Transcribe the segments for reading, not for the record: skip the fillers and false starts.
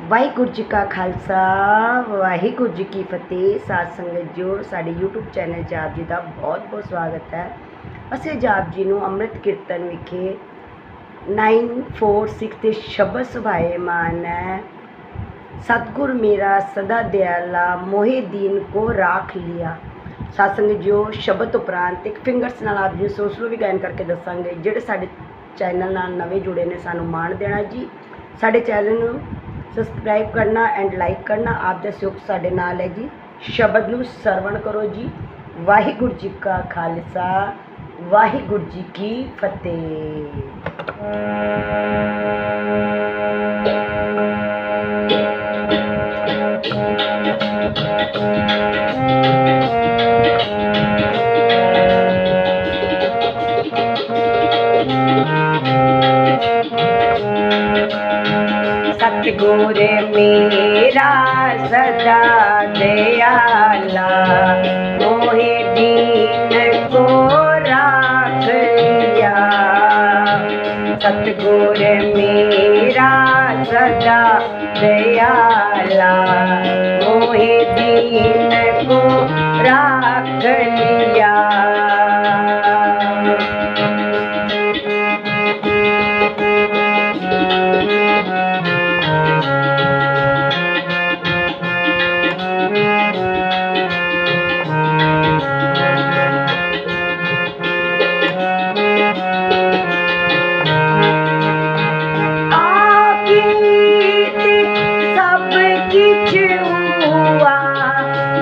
वाहिगुरू जी का खालसा वाहिगुरू जी की फतेह। साध संगत जो साडे यूट्यूब चैनल 'ਚ आप जी का बहुत बहुत स्वागत है। ਅਸੀਂ ਅੱਜ ਆਪ ਜੀ ਨੂੰ ਅੰਮ੍ਰਿਤ ਕੀਰਤਨ ਵਿਖੇ 946 ਦੇ ਸ਼ਬਦ ਸੁਭਾਏਮਾਨ ਹੈ। सतगुर मेरा सदा दयाला मोहे दीन को राख लिया। सत्संग जो शब्द उपरांत एक फिंगर्स नाल आप जी सोच लो भी गायन करके दसांगे। ਜਿਹੜੇ ਸਾਡੇ चैनल नाल नवे जुड़े ने सानू मान देना जी। साडे चैनल नू सबसक्राइब करना एंड लाइक करना। आप दा सहयोग साडे नाल है जी। शब्द नू सरवण करो जी। वाहिगुरू जी का खालसा वाहिगुरू जी की फतेह। सतगुर मेरा सदा दयाला मोहे दीन को राख लिया। सतगुर मेरा सदा दयाला मोहे दीन को राख लिया।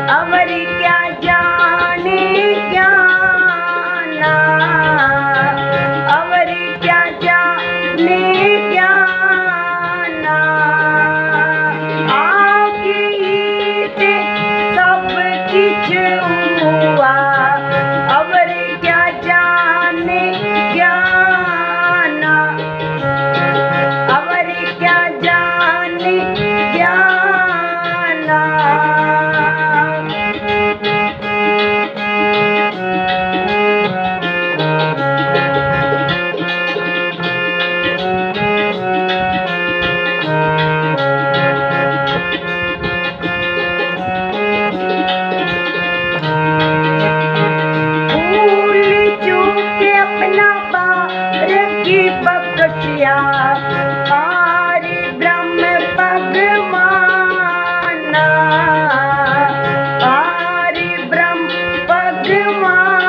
अवर क्या जाने ज्ञाना, अवर क्या जाने ज्ञाना। आगे ते सब किछ हुआ, अवर क्या जाने ज्ञाना, अवर क्या जाने ज्ञाना। बख्शिया हरि ब्रह्म भगवाना, हरि ब्रह्म भगवाना।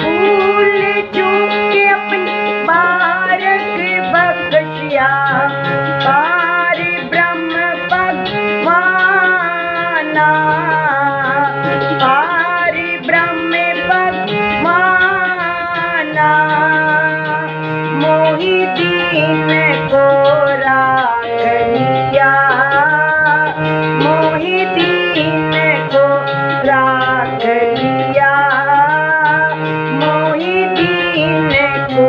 भूल चूक अपनी बारक बख्शिया हरि ब्रह्म भगवाना, हरि ब्रह्म भगवाना। मोहि दीन को राख लिया, मोहि दीन को राख लिया, मोहि दीन को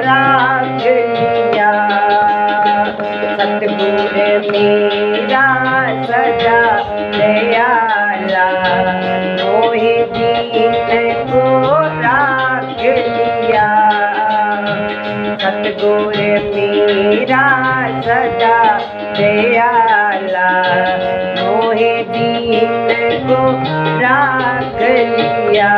राख लिया। सतगुर मेरा सदा दयाला मोहि दीन को राख लिया। सतगुर मेरा सदा दयाला मोहे दीन को राख लिया।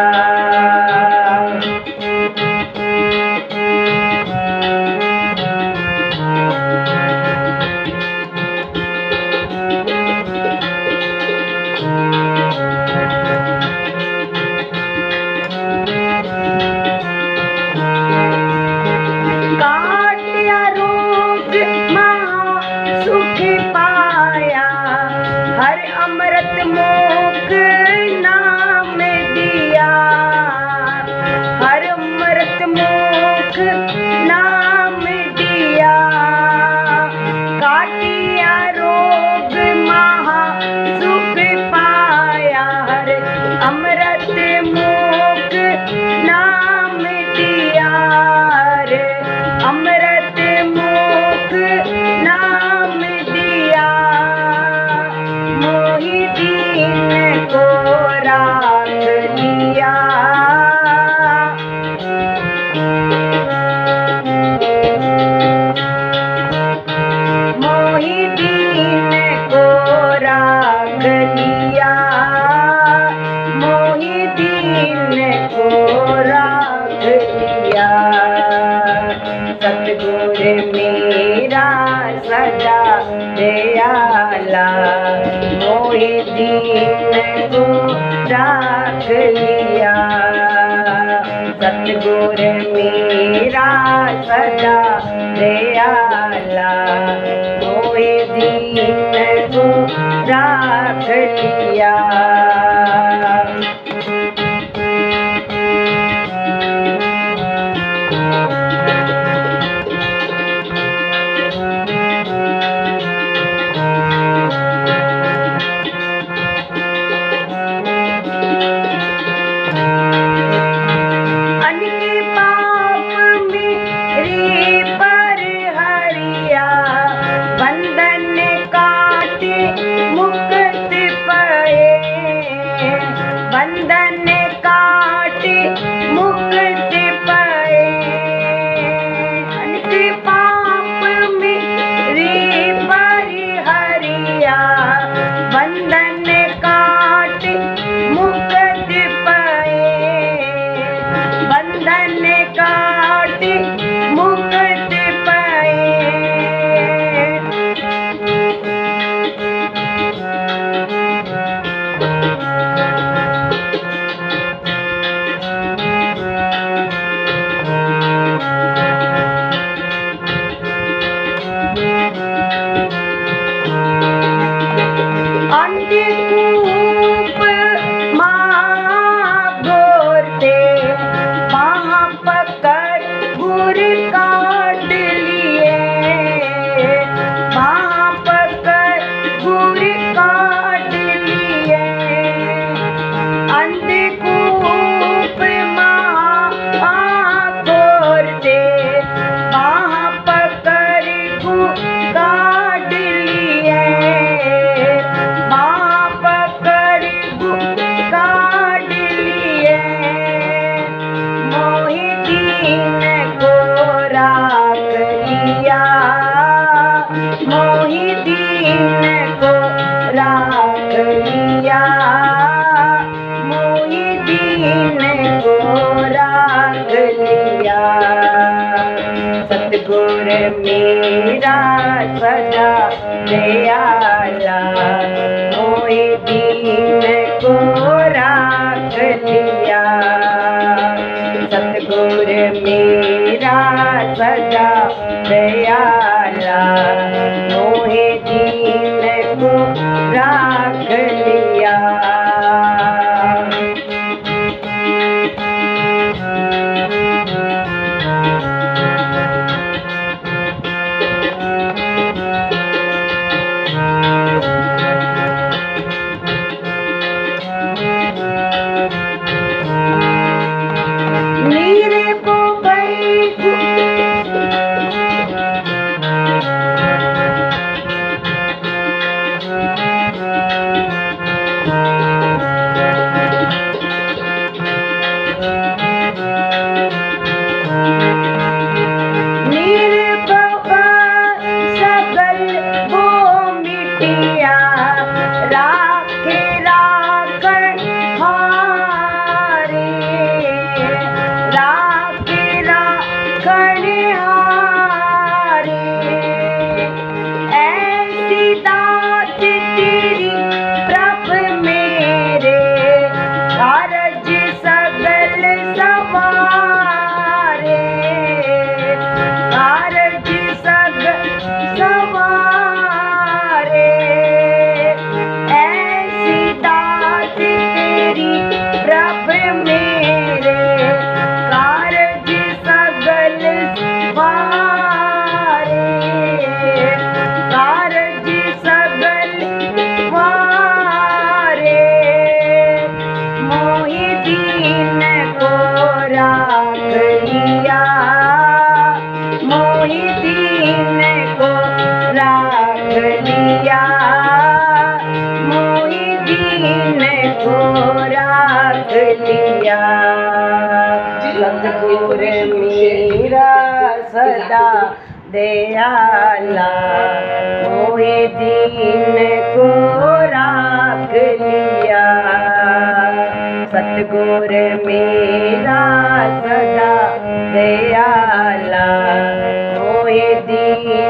हर अमृत मोख नाम दिया, हर अमृत मोख नाम दिया। काटिया रोग महा सुख पाया, हर अमृत मोख नाम दिया, हर अमृत मोख नाम दिया। मोहि दीन मेरा सदा दयाला, मोहिदीन को राख लिया। सतगुर मेरा सदा दयाला, मोहिदीन को राख लिया। बंधन काटे मुक्त पाए, अनके पाप मेरे परिहरिया। बंधन काटे मुक्त पाए, बंधन काटे मुक्त पाए। अंधकूप महाघोरते वहाँ पकड़ गुर काट लिए, वहाँ पकड़ गुर काट लिए। अंधकूप महाघोरते वहाँ पकड़ गुर काट लिए, मोहिदीन को राख लिया, मोहिदीन को राख लिया। सतगुर मेरा सदा दयाला, मोहिदीन को राख लिया। सतगुर मेरा सदा दयाला, मोहिदीन को राख लिया। मेरे को सगल वो मिटिया, राखे राखण हारे, राखे राखण हारे। ऐसी दात तेरी प्रभ मेरे, कारज सगल सवारे, कारज सगल सवारे। ऐसी दात तेरी प्रभ मेरे, कारज सगल सवारे, कारज सगल सवारे। मोहिदीन को राख लिया, मोहिदीन को राख लिया, मोहिदीन को राख लिया। सतगुर मेरा सदा दयाला, मोहिदीन को राख लिया। सतगुर मेरा सदा दयाला, मोहिदीन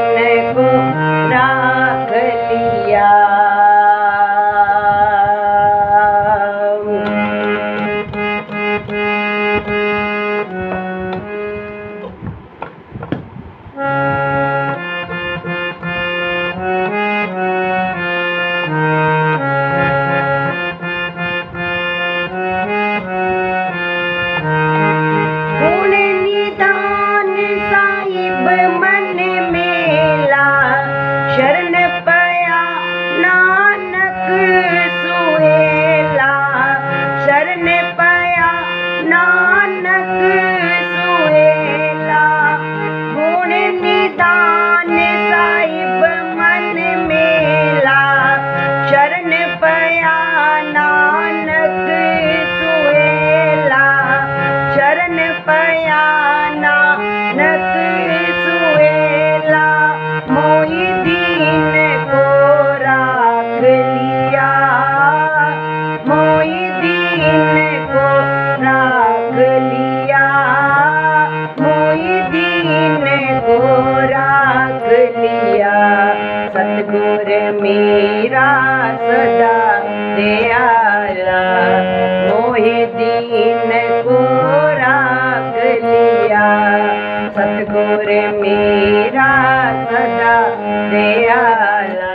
लिया। सतगुर मेरा सदा दयाला, मोहे दीन को राख लिया। सतगुर मेरा सदा दयाला,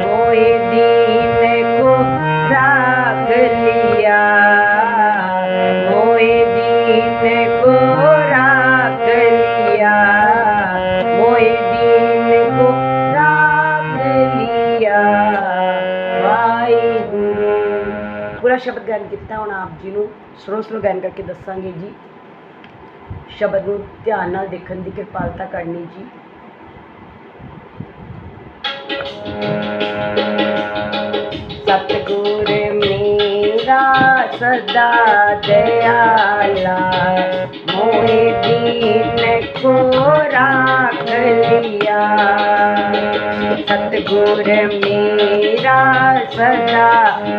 मोहे दीन को राख लिया। मोहे दीन को राख लिया, मोहे दीन को राख लिया। वाहिगुरु। पूरा शब्द गायन किया हुण आप जी नूं स्लो स्लो गायन करके दसांगे जी। शब्द नूं ध्यान नाल देखण दी किरपालता करनी जी। सतगुर मेरा सदा दयाला, मोहे दीन को राख लिया। सतगुर मेरा सदा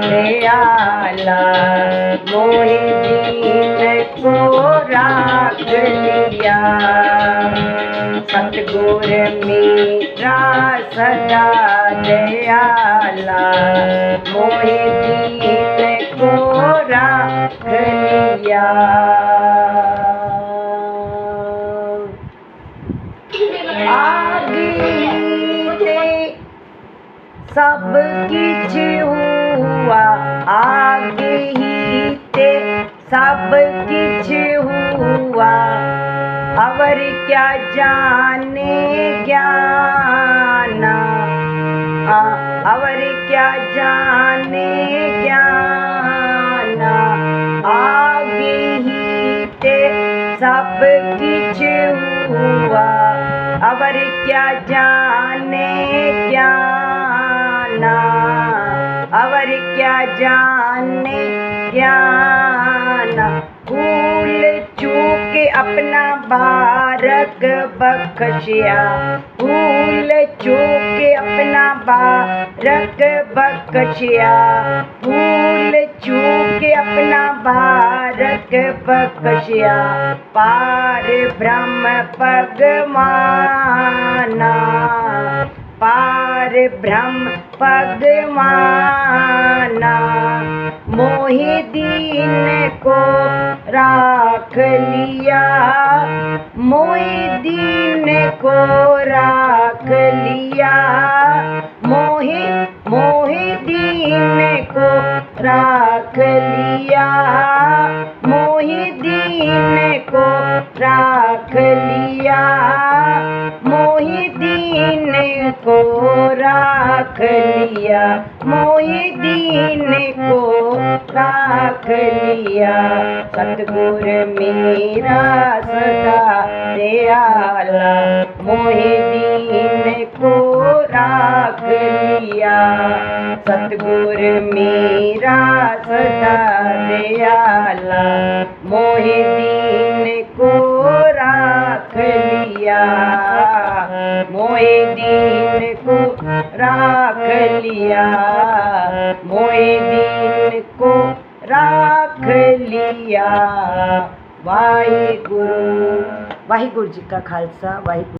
दयाला, मोहे दीन को राख लिया। सतगुर मेरा सदा दयाला, मोहे दीन को राख लिया। आगे ते सब किछ हुआ, आगे ही ते सब किछ हुआ। अवर क्या जाने ज्ञाना, अवर क्या जाने ज्ञाना। आगे ही ते सब किछ हुआ, अवर क्या जाने ज्ञाना। अवर क्या जाने ज्ञाना। भूल चूक अपना बारक बख्शिया, भूल चूक अपना बारक बख्शिया। भूल चूक अपना बारक बख्शिया। पार ब्रह्म पगमाना, पार ब्रह्म पगमाना। मोहे दीन को राख लिया, मोहे दीन को राख लिया। मोहे दीन को राख लिया, मोहे दीन को राख लिया। मोहे दीन को राख लिया, मोहे दीन को राख लिया। सतगुर मेरा सदा दयाला, मोहे दीन को राख लिया। सतगुर मेरा सदा दयाला, मोहे दीन को राख लिया। मोहे दीन को राख लिया, मोहे दीन को राख लिया। वाहिगुरु। वाहिगुरु जी का खालसा, वाहिगुरु।